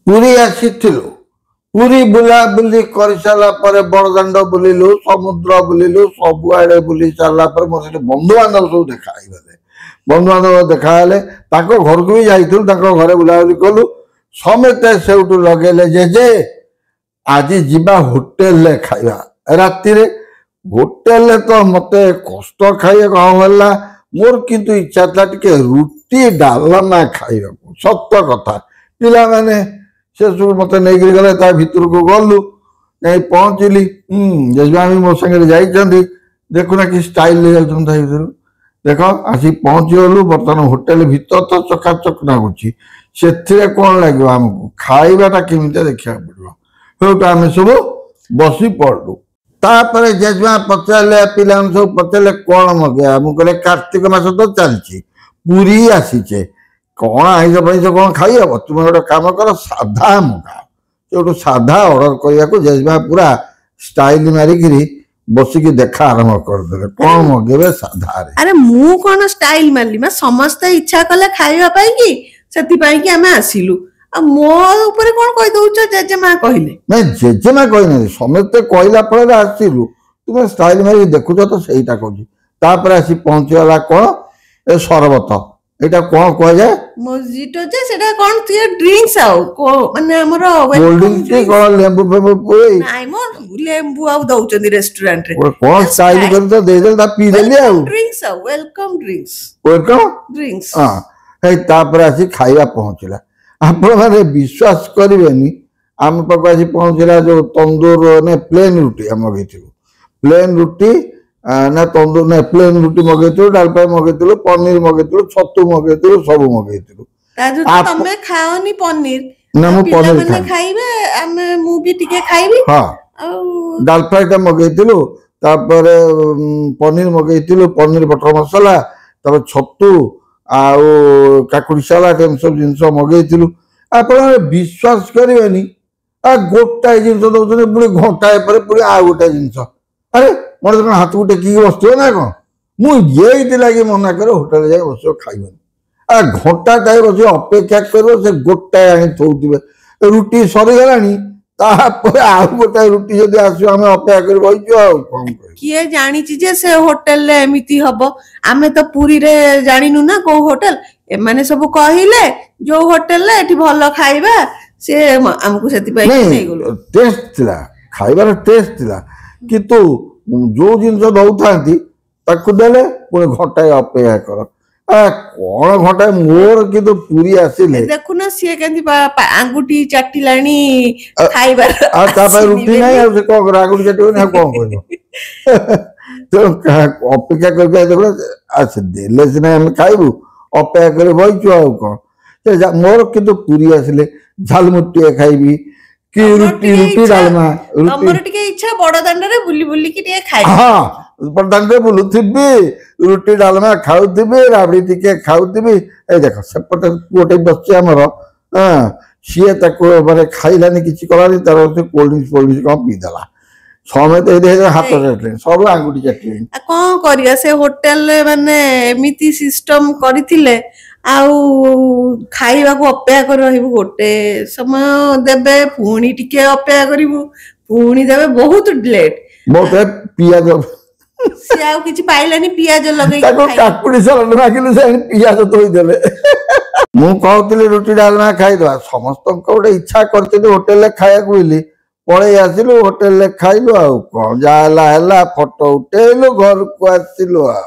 पुरी आसीथिलु पुरी बुलाबुली कर सारा पर बड़दाण्ड बुलिलु समुद्र बुलिलु सबुआड़े बुली सारा पर मोर से बंधु बांधव सब देखा बंधु बांधव देखा घर को भी जाइलु घरे बुलाबुली कलु समेत से लगे जे आज जीवा होटेल खाइबा राति होटेल तो मत कष्ट खाइए कौन मोर किंतु इच्छा था टे रुटी डालमा खाइबा सत कथा पिला माने से सब मत नहीं गले भर को गलु नहीं पहुँचली जजमान भी मो सागर जाइए देखुना कि स्टाइल भर देख आसी पहुँची गलु बर्तमान होटेल भीतर तो चकाचक लगुच से कौन लगे आमको खाइबाटा केमी देखा पड़ो आम सब बसी पड़लु तापर जजमा पचारे पिला सब पचारे कौन मगेगा मुझे कार्तिक मास तो चलती पूरी आसीचे कौन आईस फैस कौन खाई हम तुम गोटे कम कर साधा मगा जो साधा अर्डर करने को जजमा पूरा स्टाइल मारिक बसिकी देखा आरंभ करदे कौन मगेबे साधा रे अरे मु कौन स्टाइल मारली मैं समस्त इच्छा कले खाइबा पई की सेति पई की हमें आसिलु आ मो ऊपर कौन कहि दउछ जेजेमा कहिले नहीं जेजेमा कहि समेत कहला पर आसिलु तुम स्टाइल मारी देखुछ तो सेटा कहूँ तापर आसी पहुँचीगला कौन ए शरबत एटा कौन कह जाए मोजिटो जे सेटा कौन तुए ड्रिंक्स आउ को माने हमर कोल्ड ड्रिंक्स के कौन लेंबू फेंबू पुई नाइ मोर लेंबू आउ दउचंदी रेस्टोरेंट रे कौन स्टाइल कर तो दे देल ता पी देली आउ ड्रिंक्स आउ वेलकम ड्रिंक्स हां हे तापर आसी खाइबा पहुंचला आपण माने विश्वास करिवेनी हम पाक आसी पहुंचला जो तंदूर ने प्लेन रोटी हम गइथिलु प्लेन रोटी ना तंदूर ना प्लेन रोटी मगेइथिलु डाल फ्राई मगेइथिलु पनीर मगेइथिलु छतु मगेइथिलु सब मगेइथिलु ताजु तमे खाओनी पनीर ना मु पनीर माने खाइबे हम मु भी टिके खाइबी हां डाल फ्राई ता मगेइथिलु तापर पनीर मगेइथिलु पनीर बटर मसाला तापर छतु आउ काकुड़ी सलाड एम सब जिनस मगेइथिलु आपण विश्वास करिवेनी आ गोटाए जिनस दउछने पुरी घंटाए पर पुरी आ गोटाए जिनस अरे मोर कौन हाथ को टेक बसो ना कौन मुझे लगे मना कर होटेल जाए बस खाइबनी आ घंटा टाइम बस अपेक्षा कर से गोटाए आनी थोड़े रुटी सरीगला आ गोटाए रुटी जब आस अपेक्षा कर बहीचु किए जानी जे से होटेल एमती हम आमे तो पूरी रे जानिनु ना को होटेल एमाने सब कहिले जो होटेल एठी भलो खाइबा से हमको सेति पई नै गलो टेस्ट थिला खाइबार टेस्ट थिला किंतु जो जिन दौथाती देले पुणी घंटाए अपेक्षा कर कौन घंटाए मोर कि पूरी आसिले देखुना सी आंगुठी चाटिलाणी खाइबार रुटी ना कौन आंगुठी चाटिबनी कौन तो अपेक्षा कर देले सीना आम खाइबू अपेक्षा कर बहीचु आ कौन मोर कि पूरी आसिले झालमुटिए खाइबी कि रुटी रुटी डालमा हमर टिके इच्छा बड़दाण्ड रे बुली बुली कि टिके खाइ हां बड़दाण्ड रे बुलुथिबी रुटी डालमा खाउथिबी राबड़ी टिके खाउथिबी ए देखो सेपटे कोटे बच्चे हमर हां सिए ताको माने खाइलानी किछि कलानी तार कोल्ड ड्रिंक्स कम पी देला समेत ए दे हाथ रेटले सब आंगुठी चाटली कोन करिया से होटेल माने एमिति सिस्टम करिथिले आउ खाइबा को अपेक्षा कर रहिबु गोटे समय देबे पुणी टिके अपेक्षा करिबु पुणी देबे बहुत लेट बहुत पियाज से आउ किछि पाइलानी पियाज लगै ताको काकुड़ी सलाड मागिले से पियाज तोई देले मु कहतले रोटी डालना खाइ दवा समस्त को गोटे इच्छा करते होटेल ले खाया कोइली पळे आसिलु होटेल ले खाइलु आउ कोन जाला हला फोटो उठेलु घर को आसिलु आ